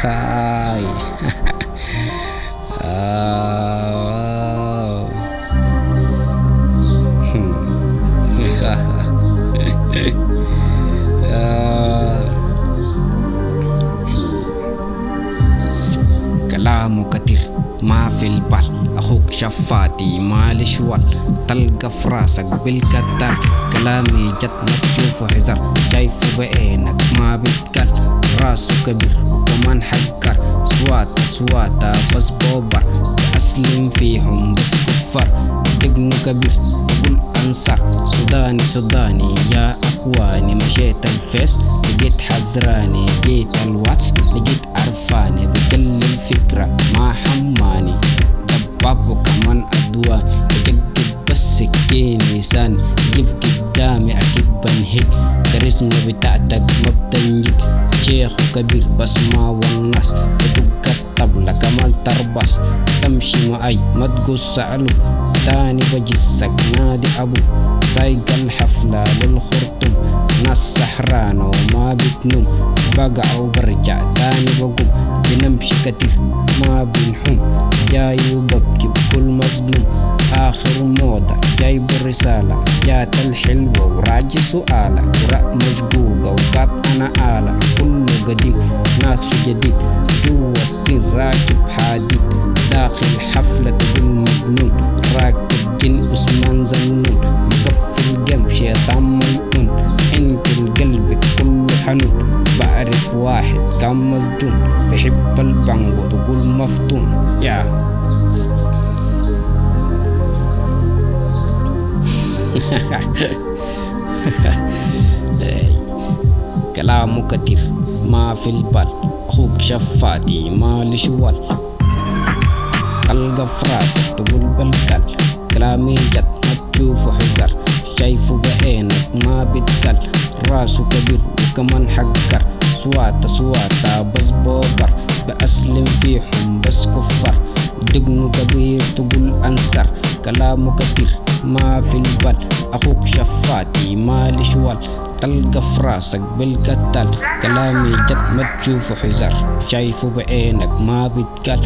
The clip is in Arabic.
هاي. كلام كتير ما في البال، أخوك شفاتي مالي شوال، تلقى في راسك بالكتر. كلامي جت ما تشوفه حذر، شايفه بعينك ما بيتكل. راسه كبير ومن حكر، سواتا بس بوبر، أسلم فيهم بس كفر. دقنه كبير بقول أنصر، سوداني يا أخواني. مشيت الفيس لقيت حزراني، جيت الواتس لقيت عرفاني. بكلم فكرة ما حماني، دباب وكمان أدوان. بجدد بس سكين لساني، جيب قدامي أكيد بنهيك. كاريزما بتاعتك ما بتنجيك، شيخ كبير بس ما وناس. بدق الطبلة كمان تربص، تمشي معي ما تقول سألو. تاني بجسك نادي أبو، سايق الحفلة للخرطوم. ناس سحرانة وما بتنوم، بقع وبرجع تاني بقوم. بنمشي كتير ما بنحوم، جاي وببكي بكل مظلوم. آخر موضة جايب رسالة، جات الحلوة وراجي سؤالك. وراء مشقوقة وقات أنا آلة، كله قديم ناس جديد. جوا السن راكب حديد، داخل حفلة بالمجنون. راكب جن عثمان زنون، مقفل جنب شيطان ملعون. انت القلب كله حنون، بعرف واحد كان مسجون. بحب البانجو تقول مفتون يا كلامه كتير ما في البال، أخوك شفاتي مالي شوال. تلقى في راسك تقول بالكل، كلامي جد ما تشوفه حذر. شايفه بعينك ما بيتكل، راسه كبير وكمان حقر. سواتا بس بوبر، بأسلم فيهم بس كفر. دقنه كبير تقول أنصر، كلامه كتير ما في البال. أخوك شفاتي مالي شوال، تلقى في راسك بالكتل. كلامي جد ما تشوفه حذر، شايفه بعينك ما بيتكل.